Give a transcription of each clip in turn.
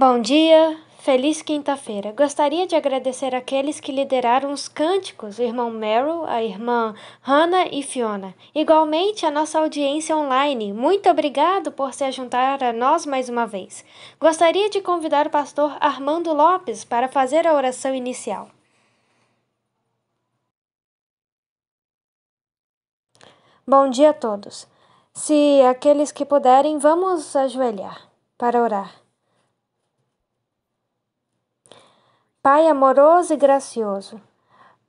Bom dia, feliz quinta-feira. Gostaria de agradecer aqueles que lideraram os cânticos, o irmão Merrill, a irmã Hannah e Fiona. Igualmente, a nossa audiência online. Muito obrigado por se juntar a nós mais uma vez. Gostaria de convidar o pastor Armando Lopes para fazer a oração inicial. Bom dia a todos. Se aqueles que puderem, vamos ajoelhar para orar. Pai amoroso e gracioso,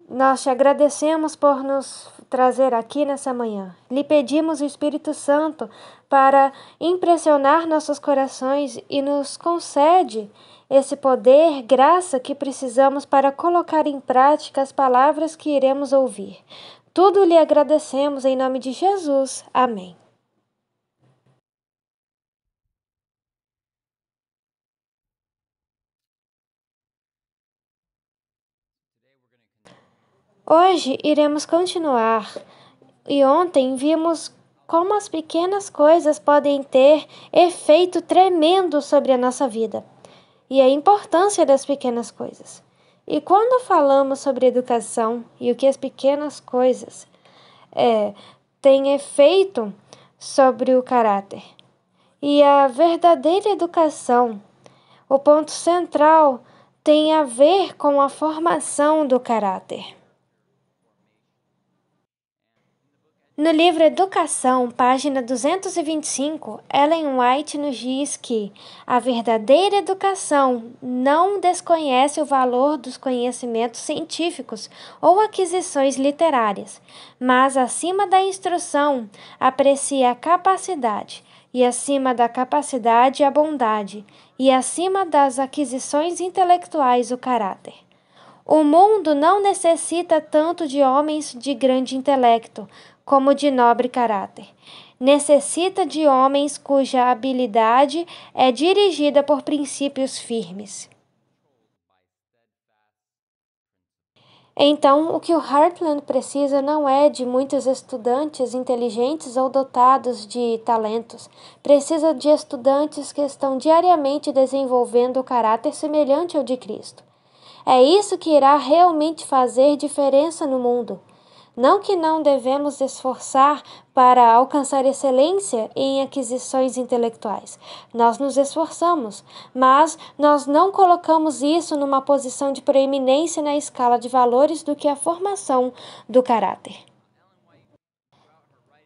nós te agradecemos por nos trazer aqui nessa manhã. Lhe pedimos o Espírito Santo para impressionar nossos corações e nos concede esse poder, graça que precisamos para colocar em prática as palavras que iremos ouvir. Tudo lhe agradecemos em nome de Jesus. Amém. Hoje iremos continuar e ontem vimos como as pequenas coisas podem ter efeito tremendo sobre a nossa vida e a importância das pequenas coisas. E quando falamos sobre educação e o que as pequenas coisas têm efeito sobre o caráter e a verdadeira educação, o ponto central tem a ver com a formação do caráter. No livro Educação, página 225, Ellen White nos diz que a verdadeira educação não desconhece o valor dos conhecimentos científicos ou aquisições literárias, mas acima da instrução aprecia a capacidade, e acima da capacidade a bondade, e acima das aquisições intelectuais o caráter. O mundo não necessita tanto de homens de grande intelecto como de nobre caráter. Necessita de homens cuja habilidade é dirigida por princípios firmes. Então, o que o Heartland precisa não é de muitos estudantes inteligentes ou dotados de talentos. Precisa de estudantes que estão diariamente desenvolvendo o caráter semelhante ao de Cristo. É isso que irá realmente fazer diferença no mundo. Não que não devemos esforçar para alcançar excelência em aquisições intelectuais. Nós nos esforçamos, mas nós não colocamos isso numa posição de preeminência na escala de valores do que a formação do caráter.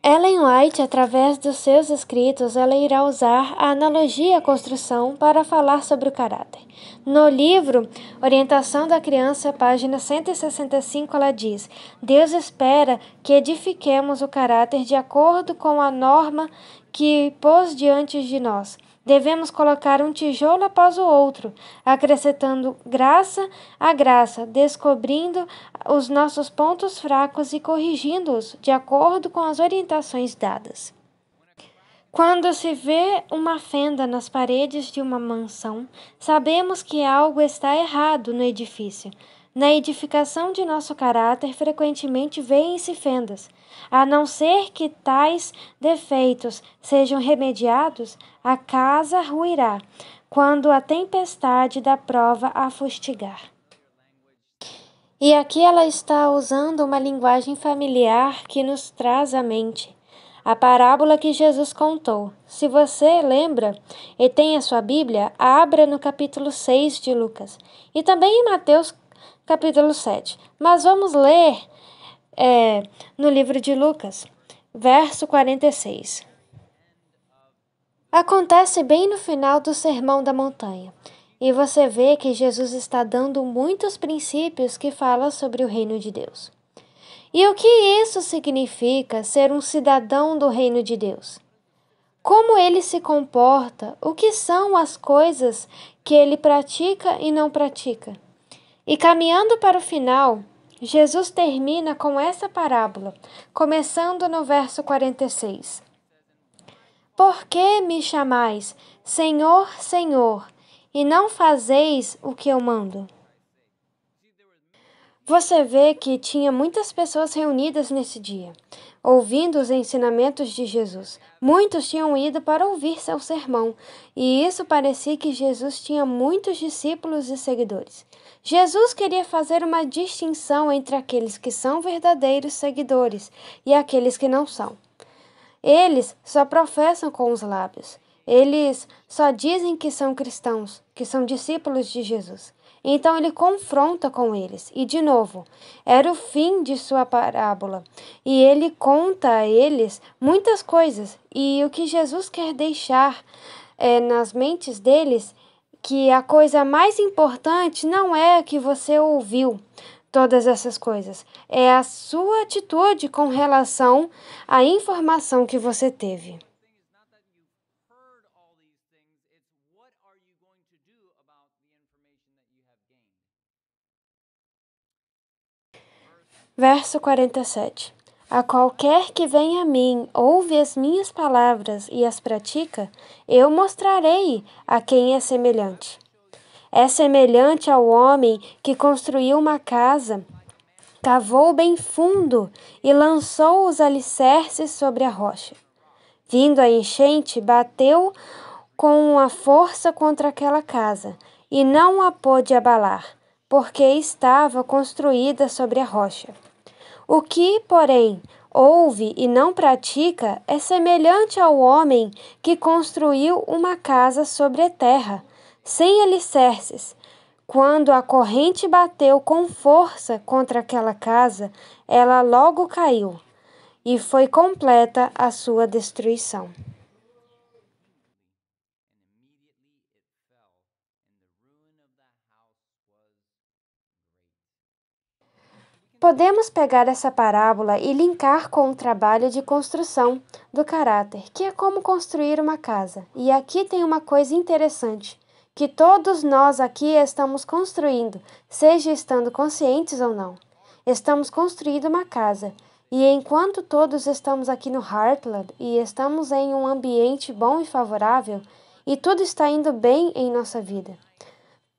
Ellen White, através dos seus escritos, ela irá usar a analogia à construção para falar sobre o caráter. No livro Orientação da Criança, página 165, ela diz: Deus espera que edifiquemos o caráter de acordo com a norma que pôs diante de nós. Devemos colocar um tijolo após o outro, acrescentando graça a graça, descobrindo os nossos pontos fracos e corrigindo-os de acordo com as orientações dadas. Quando se vê uma fenda nas paredes de uma mansão, sabemos que algo está errado no edifício. Na edificação de nosso caráter, frequentemente vêem-se fendas. A não ser que tais defeitos sejam remediados, a casa ruirá, quando a tempestade da prova a fustigar. E aqui ela está usando uma linguagem familiar que nos traz à mente a parábola que Jesus contou. Se você lembra e tem a sua Bíblia, abra no capítulo 6 de Lucas e também em Mateus capítulo 7. Mas vamos ler no livro de Lucas, verso 46. Acontece bem no final do Sermão da Montanha. E você vê que Jesus está dando muitos princípios que falam sobre o reino de Deus. E o que isso significa ser um cidadão do reino de Deus? Como ele se comporta? O que são as coisas que ele pratica e não pratica? E caminhando para o final, Jesus termina com essa parábola, começando no verso 46. Por que me chamais Senhor, Senhor, e não fazeis o que eu mando? Você vê que tinha muitas pessoas reunidas nesse dia. ouvindo os ensinamentos de Jesus. Muitos tinham ido para ouvir seu sermão, e isso parecia que Jesus tinha muitos discípulos e seguidores. Jesus queria fazer uma distinção entre aqueles que são verdadeiros seguidores e aqueles que não são. Eles só professam com os lábios. Eles só dizem que são cristãos, que são discípulos de Jesus. Então ele confronta com eles. E, de novo, era o fim de sua parábola. E ele conta a eles muitas coisas. E o que Jesus quer deixar nas mentes deles, que a coisa mais importante não é a que você ouviu, todas essas coisas. É a sua atitude com relação à informação que você teve. Verso 47. A qualquer que vem a mim, ouve as minhas palavras e as pratica, eu mostrarei a quem é semelhante. É semelhante ao homem que construiu uma casa, cavou bem fundo e lançou os alicerces sobre a rocha. Vindo a enchente, bateu com a força contra aquela casa, e não a pôde abalar, porque estava construída sobre a rocha. O que, porém, ouve e não pratica é semelhante ao homem que construiu uma casa sobre a terra, sem alicerces. Quando a corrente bateu com força contra aquela casa, ela logo caiu, e foi completa a sua destruição. Podemos pegar essa parábola e linkar com o trabalho de construção do caráter, que é como construir uma casa. E aqui tem uma coisa interessante, que todos nós aqui estamos construindo, seja estando conscientes ou não. Estamos construindo uma casa. E enquanto todos estamos aqui no Heartland e estamos em um ambiente bom e favorável, e tudo está indo bem em nossa vida,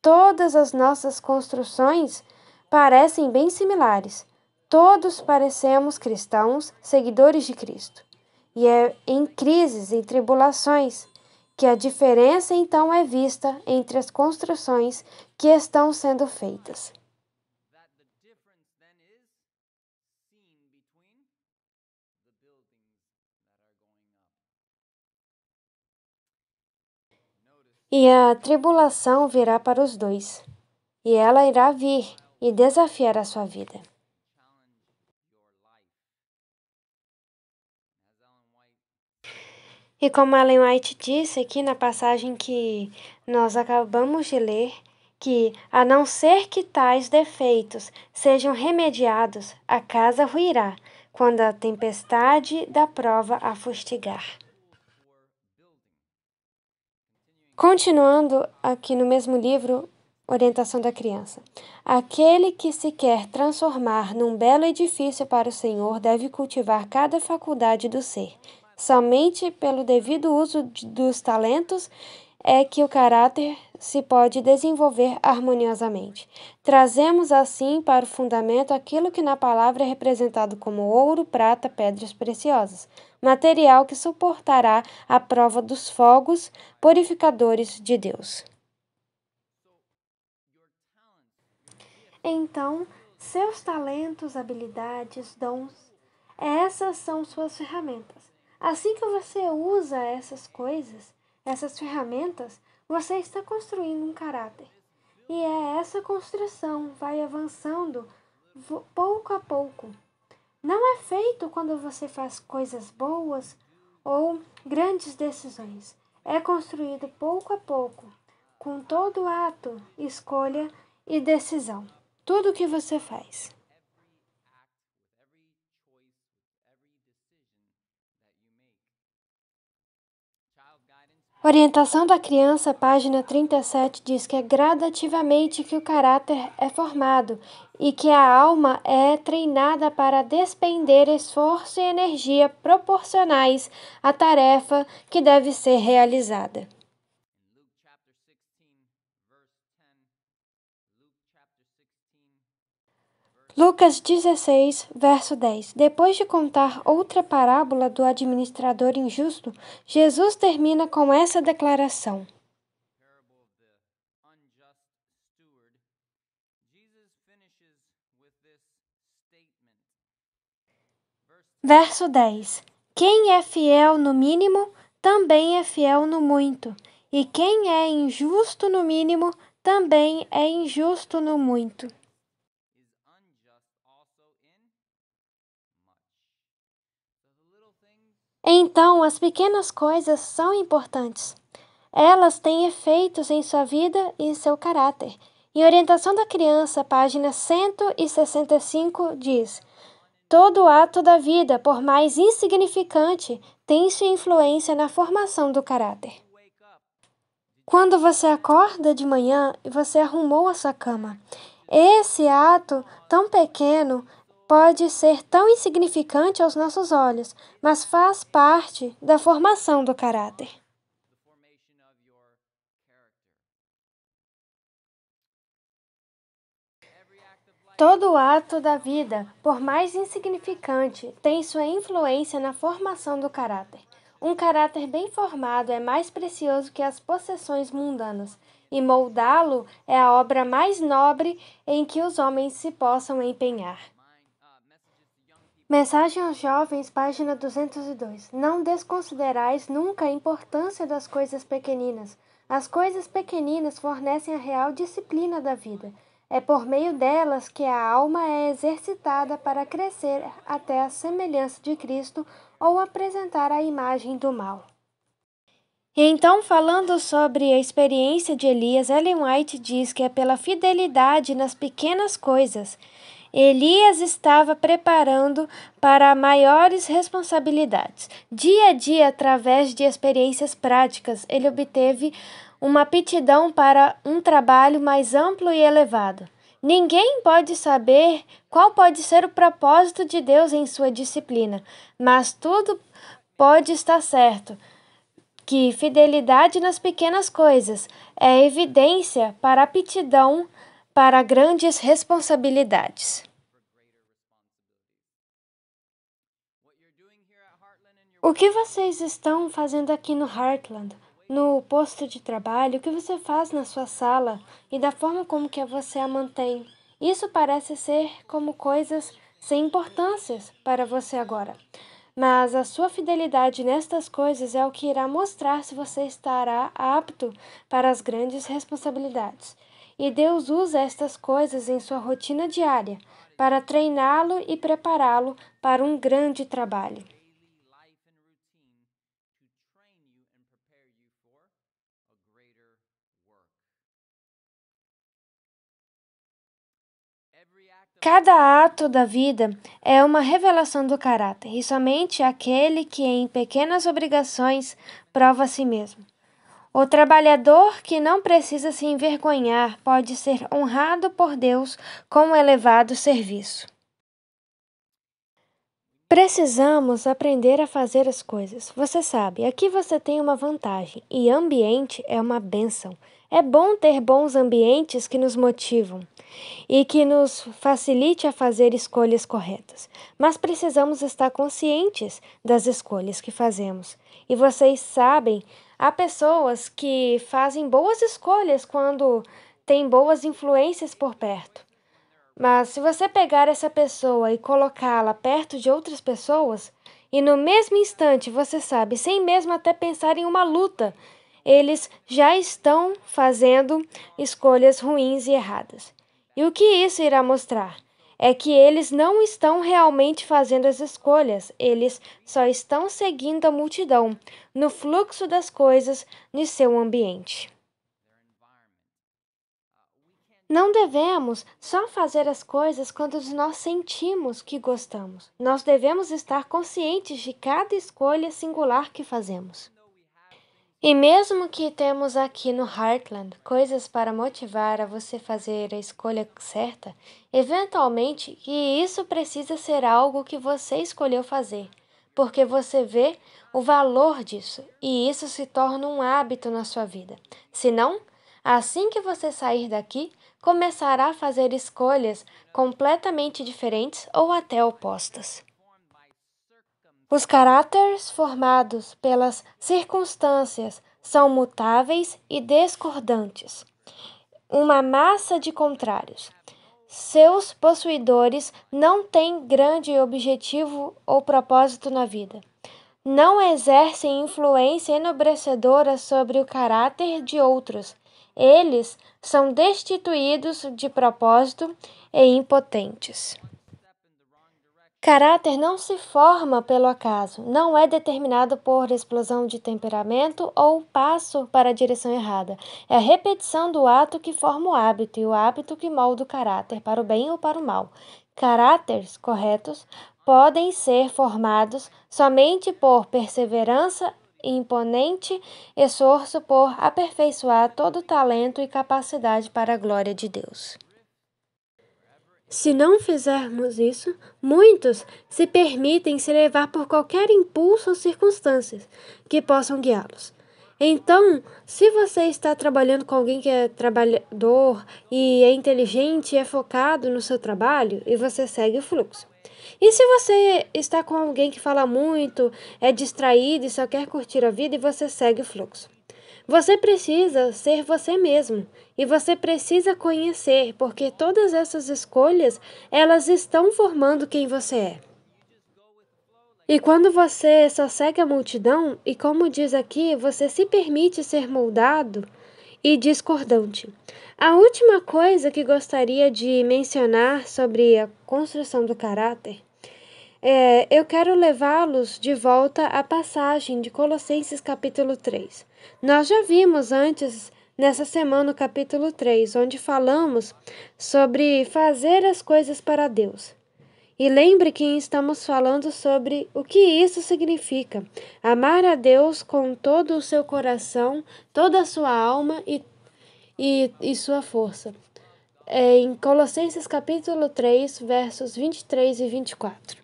todas as nossas construções parecem bem similares. Todos parecemos cristãos, seguidores de Cristo. E é em crises e tribulações que a diferença então é vista entre as construções que estão sendo feitas. E a tribulação virá para os dois, e ela irá vir e desafiar a sua vida. E como Ellen White disse aqui na passagem que nós acabamos de ler, que, a não ser que tais defeitos sejam remediados, a casa ruirá, quando a tempestade da prova a fustigar. Continuando aqui no mesmo livro, Orientação da Criança. Aquele que se quer transformar num belo edifício para o Senhor deve cultivar cada faculdade do ser. Somente pelo devido uso dos talentos é que o caráter se pode desenvolver harmoniosamente. Trazemos assim para o fundamento aquilo que na palavra é representado como ouro, prata, pedras preciosas, material que suportará a prova dos fogos purificadores de Deus. Então, seus talentos, habilidades, dons, essas são suas ferramentas. Assim que você usa essas coisas, essas ferramentas, você está construindo um caráter. E essa construção vai avançando pouco a pouco. Não é feito quando você faz coisas boas ou grandes decisões. É construído pouco a pouco, com todo ato, escolha e decisão. Tudo o que você faz. Orientação da criança, página 37, diz que é gradativamente que o caráter é formado e que a alma é treinada para despender esforço e energia proporcionais à tarefa que deve ser realizada. Lucas 16, verso 10. Depois de contar outra parábola do administrador injusto, Jesus termina com essa declaração. Verso 10. Quem é fiel no mínimo, também é fiel no muito. E quem é injusto no mínimo, também é injusto no muito. Então, as pequenas coisas são importantes. Elas têm efeitos em sua vida e em seu caráter. Em Orientação da Criança, página 165, diz: todo ato da vida, por mais insignificante, tem sua influência na formação do caráter. Quando você acorda de manhã e você arrumou a sua cama, esse ato tão pequeno pode ser tão insignificante aos nossos olhos, mas faz parte da formação do caráter. Todo ato da vida, por mais insignificante, tem sua influência na formação do caráter. Um caráter bem formado é mais precioso que as possessões mundanas, e moldá-lo é a obra mais nobre em que os homens se possam empenhar. Mensagem aos Jovens, página 202. Não desconsiderais nunca a importância das coisas pequeninas. As coisas pequeninas fornecem a real disciplina da vida. É por meio delas que a alma é exercitada para crescer até a semelhança de Cristo ou apresentar a imagem do mal. E então, falando sobre a experiência de Elias, Ellen White diz que é pela fidelidade nas pequenas coisas. Elias estava preparando para maiores responsabilidades. Dia a dia, através de experiências práticas, ele obteve uma aptidão para um trabalho mais amplo e elevado. Ninguém pode saber qual pode ser o propósito de Deus em sua disciplina, mas tudo pode estar certo que fidelidade nas pequenas coisas é evidência para aptidão para grandes responsabilidades. O que vocês estão fazendo aqui no Heartland? No posto de trabalho? O que você faz na sua sala? E da forma como que você a mantém? Isso parece ser como coisas sem importâncias para você agora. Mas a sua fidelidade nestas coisas é o que irá mostrar se você estará apto para as grandes responsabilidades. E Deus usa estas coisas em sua rotina diária para treiná-lo e prepará-lo para um grande trabalho. Cada ato da vida é uma revelação do caráter, e somente aquele que em pequenas obrigações prova a si mesmo. O trabalhador que não precisa se envergonhar pode ser honrado por Deus com um elevado serviço. Precisamos aprender a fazer as coisas. Você sabe, aqui você tem uma vantagem, e ambiente é uma bênção. É bom ter bons ambientes que nos motivam e que nos facilite a fazer escolhas corretas. Mas precisamos estar conscientes das escolhas que fazemos. E vocês sabem, há pessoas que fazem boas escolhas quando têm boas influências por perto. Mas se você pegar essa pessoa e colocá-la perto de outras pessoas, e no mesmo instante você sabe, sem mesmo até pensar em uma luta, eles já estão fazendo escolhas ruins e erradas. E o que isso irá mostrar? É que eles não estão realmente fazendo as escolhas, eles só estão seguindo a multidão, no fluxo das coisas no seu ambiente. Não devemos só fazer as coisas quando nós sentimos que gostamos. Nós devemos estar conscientes de cada escolha singular que fazemos. E mesmo que temos aqui no Heartland coisas para motivar a você fazer a escolha certa, eventualmente que isso precisa ser algo que você escolheu fazer, porque você vê o valor disso e isso se torna um hábito na sua vida. Senão, assim que você sair daqui, começará a fazer escolhas completamente diferentes ou até opostas. Os caráteres formados pelas circunstâncias são mutáveis e discordantes, uma massa de contrários. Seus possuidores não têm grande objetivo ou propósito na vida. Não exercem influência enobrecedora sobre o caráter de outros. Eles são destituídos de propósito e impotentes. Caráter não se forma pelo acaso, não é determinado por explosão de temperamento ou passo para a direção errada. É a repetição do ato que forma o hábito e o hábito que molda o caráter, para o bem ou para o mal. Caráteres corretos podem ser formados somente por perseverança e imponente esforço por aperfeiçoar todo o talento e capacidade para a glória de Deus. Se não fizermos isso, muitos se permitem se levar por qualquer impulso ou circunstâncias que possam guiá-los. Então, se você está trabalhando com alguém que é trabalhador e é inteligente e é focado no seu trabalho, e você segue o fluxo. E se você está com alguém que fala muito, é distraído e só quer curtir a vida, e você segue o fluxo. Você precisa ser você mesmo e você precisa conhecer, porque todas essas escolhas, elas estão formando quem você é. E quando você só segue a multidão, e como diz aqui, você se permite ser moldado e discordante. A última coisa que gostaria de mencionar sobre a construção do caráter eu quero levá-los de volta à passagem de Colossenses capítulo 3. Nós já vimos antes, nessa semana, o capítulo 3, onde falamos sobre fazer as coisas para Deus. E lembre que estamos falando sobre o que isso significa. Amar a Deus com todo o seu coração, toda a sua alma e sua força. Em Colossenses capítulo 3, versos 23 e 24.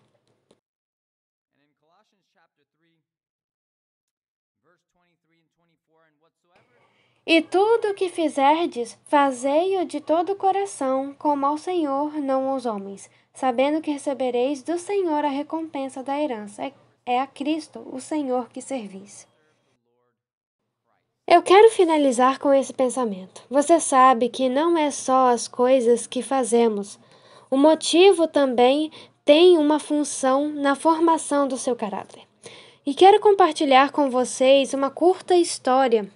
E tudo o que fizerdes, fazei-o de todo o coração, como ao Senhor, não aos homens, sabendo que recebereis do Senhor a recompensa da herança. É a Cristo, o Senhor, que servis. Eu quero finalizar com esse pensamento. Você sabe que não é só as coisas que fazemos. O motivo também tem uma função na formação do seu caráter. E quero compartilhar com vocês uma curta história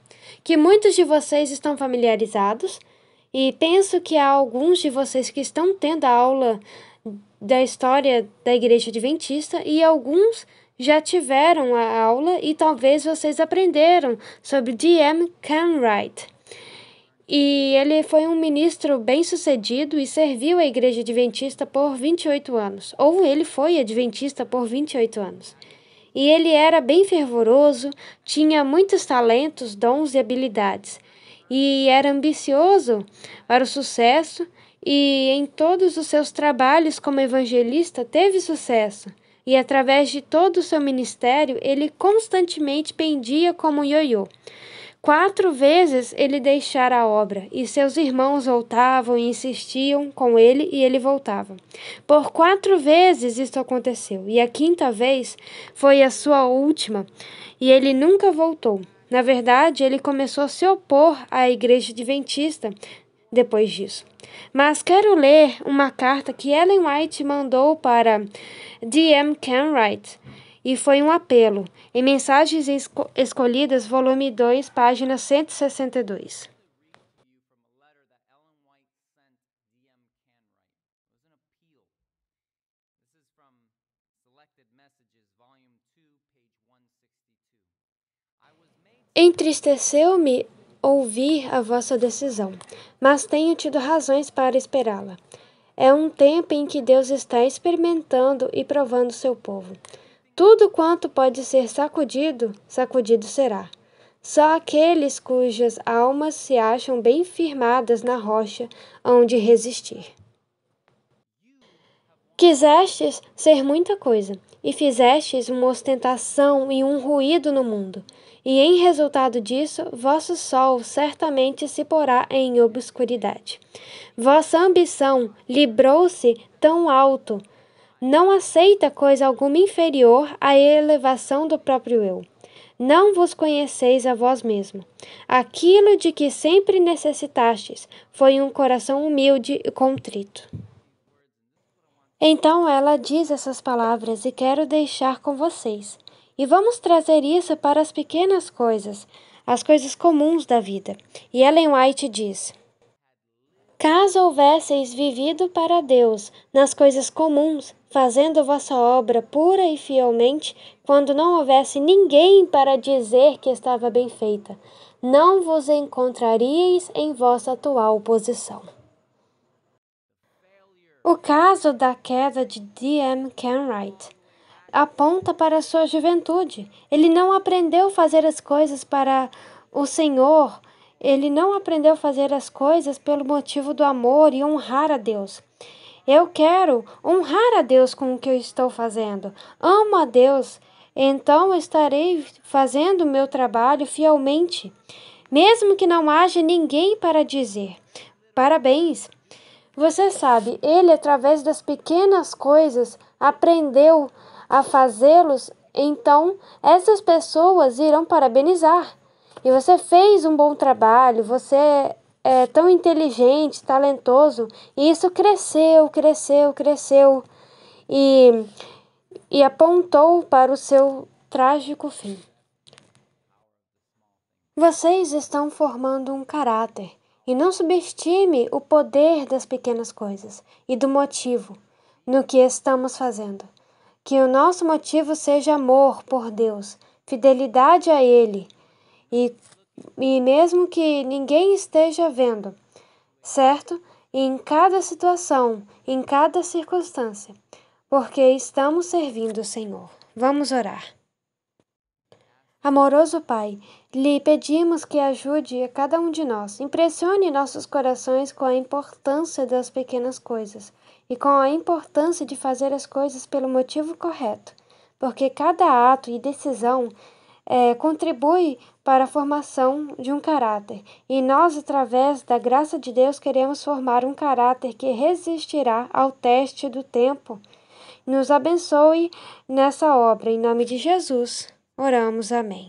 que muitos de vocês estão familiarizados, e penso que há alguns de vocês que estão tendo a aula da história da Igreja Adventista e alguns já tiveram a aula e talvez vocês aprenderam sobre D.M. Cartwright. E ele foi um ministro bem-sucedido e serviu a Igreja Adventista por 28 anos, ou ele foi adventista por 28 anos. E ele era bem fervoroso, tinha muitos talentos, dons e habilidades, e era ambicioso para o sucesso, e em todos os seus trabalhos como evangelista teve sucesso. E através de todo o seu ministério, ele constantemente pendia como um ioiô. 4 vezes ele deixara a obra, e seus irmãos voltavam e insistiam com ele, e ele voltava. Por 4 vezes isso aconteceu, e a 5ª vez foi a sua última, e ele nunca voltou. Na verdade, ele começou a se opor à Igreja Adventista depois disso. Mas quero ler uma carta que Ellen White mandou para D.M. Cartwright, e foi um apelo, em Mensagens Escolhidas, volume 2, página 162. Entristeceu-me ouvir a vossa decisão, mas tenho tido razões para esperá-la. É um tempo em que Deus está experimentando e provando seu povo. Tudo quanto pode ser sacudido, sacudido será. Só aqueles cujas almas se acham bem firmadas na rocha hão de resistir. Quisestes ser muita coisa, e fizestes uma ostentação e um ruído no mundo. E em resultado disso, vosso sol certamente se porá em obscuridade. Vossa ambição librou-se tão alto, não aceita coisa alguma inferior à elevação do próprio eu. Não vos conheceis a vós mesmo. Aquilo de que sempre necessitastes foi um coração humilde e contrito. Então ela diz essas palavras e quero deixar com vocês. E vamos trazer isso para as pequenas coisas, as coisas comuns da vida. E Ellen White diz: caso houvesseis vivido para Deus nas coisas comuns, fazendo vossa obra pura e fielmente, quando não houvesse ninguém para dizer que estava bem feita, não vos encontraríeis em vossa atual posição. O caso da queda de D.M. Kenwright aponta para a sua juventude. Ele não aprendeu a fazer as coisas para o Senhor. Ele não aprendeu a fazer as coisas pelo motivo do amor e honrar a Deus. Eu quero honrar a Deus com o que eu estou fazendo. Amo a Deus, então estarei fazendo o meu trabalho fielmente, mesmo que não haja ninguém para dizer. Parabéns! Você sabe, ele, através das pequenas coisas, aprendeu a fazê-los, então essas pessoas irão parabenizar. E você fez um bom trabalho, você é tão inteligente, talentoso, e isso cresceu, e apontou para o seu trágico fim. Vocês estão formando um caráter. E não subestime o poder das pequenas coisas e do motivo no que estamos fazendo. Que o nosso motivo seja amor por Deus, fidelidade a Ele, e mesmo que ninguém esteja vendo, certo? E em cada situação, em cada circunstância, porque estamos servindo o Senhor. Vamos orar. Amoroso Pai, lhe pedimos que ajude a cada um de nós, impressione nossos corações com a importância das pequenas coisas e com a importância de fazer as coisas pelo motivo correto, porque cada ato e decisão contribui para a formação de um caráter, e nós, através da graça de Deus, queremos formar um caráter que resistirá ao teste do tempo. Nos abençoe nessa obra, em nome de Jesus. Oramos, amém.